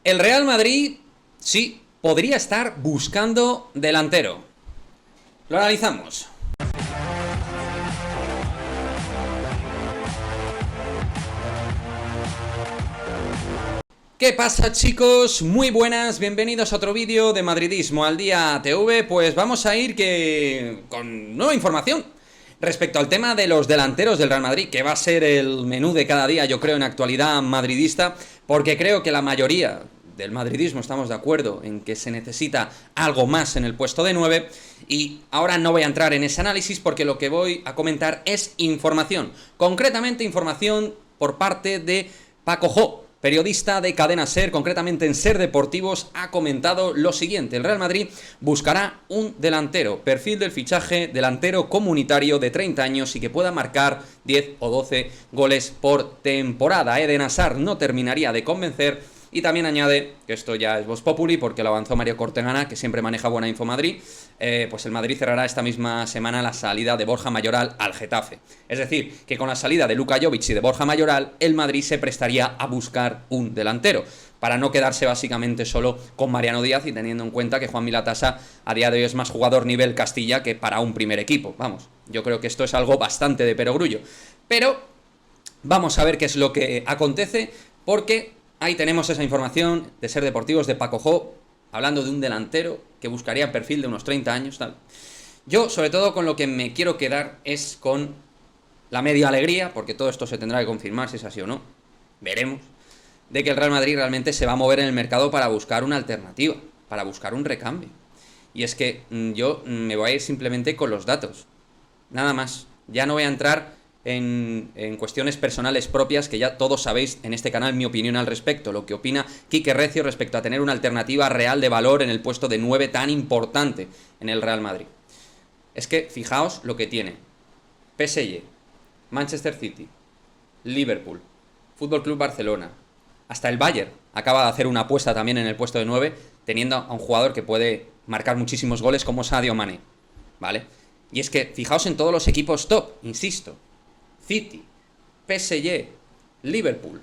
El Real Madrid, sí, podría estar buscando delantero. Lo analizamos. ¿Qué pasa, chicos? Muy buenas, bienvenidos a otro vídeo de Madridismo al Día TV. Pues vamos a ir con nueva información respecto al tema de los delanteros del Real Madrid, que va a ser el menú de cada día, yo creo, en actualidad madridista, porque creo que la mayoría del madridismo estamos de acuerdo en que se necesita algo más en el puesto de 9, y ahora no voy a entrar en ese análisis porque lo que voy a comentar es información, concretamente información por parte de Paco Jo, periodista de Cadena SER, concretamente en SER Deportivos, ha comentado lo siguiente: el Real Madrid buscará un delantero, perfil del fichaje, delantero comunitario de 30 años y que pueda marcar 10 o 12 goles por temporada. Eden Hazard no terminaría de convencer. Y también añade, que esto ya es Vox Populi, porque lo avanzó Mario Cortegana, que siempre maneja buena info Madrid, pues el Madrid cerrará esta misma semana la salida de Borja Mayoral al Getafe. Es decir, que con la salida de Luka Jovic y de Borja Mayoral, el Madrid se prestaría a buscar un delantero, para no quedarse básicamente solo con Mariano Díaz, y teniendo en cuenta que Juan Milatasa a día de hoy es más jugador nivel Castilla que para un primer equipo. Vamos, yo creo que esto es algo bastante de perogrullo. Pero vamos a ver qué es lo que acontece, porque ahí tenemos esa información de SER Deportivos de Paco Jo, hablando de un delantero que buscaría el perfil de unos 30 años, tal. Yo, sobre todo, con lo que me quiero quedar es con la media alegría, porque todo esto se tendrá que confirmar si es así o no, veremos, de que el Real Madrid realmente se va a mover en el mercado para buscar una alternativa, para buscar un recambio. Y es que yo me voy a ir simplemente con los datos, nada más. Ya no voy a entrar en cuestiones personales propias, que ya todos sabéis en este canal mi opinión al respecto, lo que opina Quique Recio respecto a tener una alternativa real de valor en el puesto de 9 tan importante en el Real Madrid. Es que fijaos lo que tiene PSG, Manchester City, Liverpool, Fútbol Club Barcelona, hasta el Bayern acaba de hacer una apuesta también en el puesto de 9, teniendo a un jugador que puede marcar muchísimos goles como Sadio Mané, ¿vale? Y es que fijaos en todos los equipos top, insisto: City, PSG, Liverpool,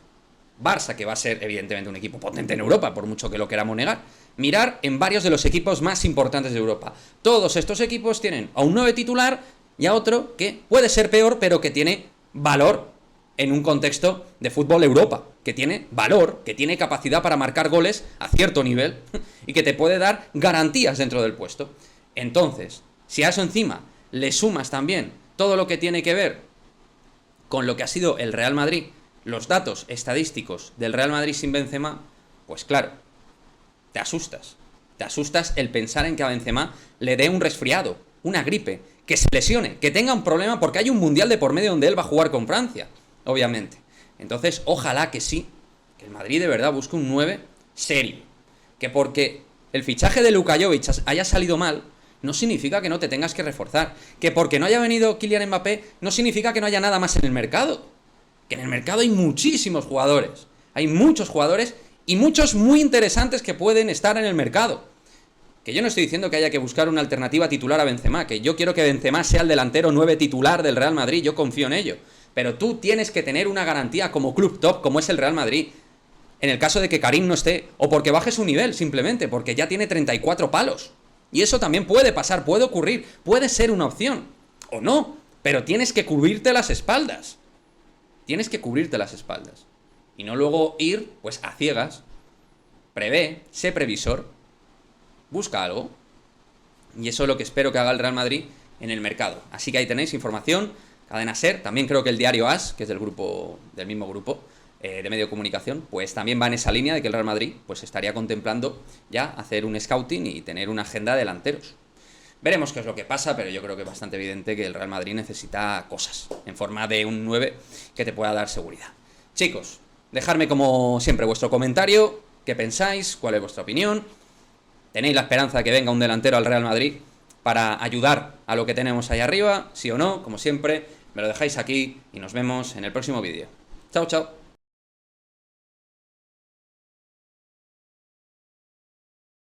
Barça, que va a ser evidentemente un equipo potente en Europa, por mucho que lo queramos negar. Mirar en varios de los equipos más importantes de Europa. Todos estos equipos tienen a un 9 titular y a otro que puede ser peor, pero que tiene valor en un contexto de fútbol Europa, que tiene valor, que tiene capacidad para marcar goles a cierto nivel y que te puede dar garantías dentro del puesto. Entonces, si a eso encima le sumas también todo lo que tiene que ver con lo que ha sido el Real Madrid, los datos estadísticos del Real Madrid sin Benzema, pues claro, te asustas. Te asustas el pensar en que a Benzema le dé un resfriado, una gripe, que se lesione, que tenga un problema, porque hay un mundial de por medio donde él va a jugar con Francia, obviamente. Entonces, ojalá que sí, que el Madrid de verdad busque un 9 serio. Que porque el fichaje de Luka Jovic haya salido mal, no significa que no te tengas que reforzar. Que porque no haya venido Kylian Mbappé, no significa que no haya nada más en el mercado. Que en el mercado hay muchísimos jugadores. Hay muchos jugadores y muchos muy interesantes que pueden estar en el mercado. Que yo no estoy diciendo que haya que buscar una alternativa titular a Benzema, que yo quiero que Benzema sea el delantero 9 titular del Real Madrid, yo confío en ello. Pero tú tienes que tener una garantía como club top, como es el Real Madrid, en el caso de que Karim no esté, o porque baje su nivel, simplemente, porque ya tiene 34 palos. Y eso también puede pasar, puede ocurrir, puede ser una opción, o no, pero tienes que cubrirte las espaldas. Tienes que cubrirte las espaldas. Y no luego ir, pues, a ciegas. Prevé, sé previsor, busca algo. Y eso es lo que espero que haga el Real Madrid en el mercado. Así que ahí tenéis información, Cadena SER, también creo que el diario AS, que es del mismo grupo, de medio de comunicación, pues también va en esa línea de que el Real Madrid pues estaría contemplando ya hacer un scouting y tener una agenda de delanteros. Veremos qué es lo que pasa, pero yo creo que es bastante evidente que el Real Madrid necesita cosas en forma de un 9 que te pueda dar seguridad. Chicos, dejadme como siempre vuestro comentario, qué pensáis, cuál es vuestra opinión. ¿Tenéis la esperanza de que venga un delantero al Real Madrid para ayudar a lo que tenemos ahí arriba? Sí o no, como siempre, me lo dejáis aquí y nos vemos en el próximo vídeo. Chao, chao.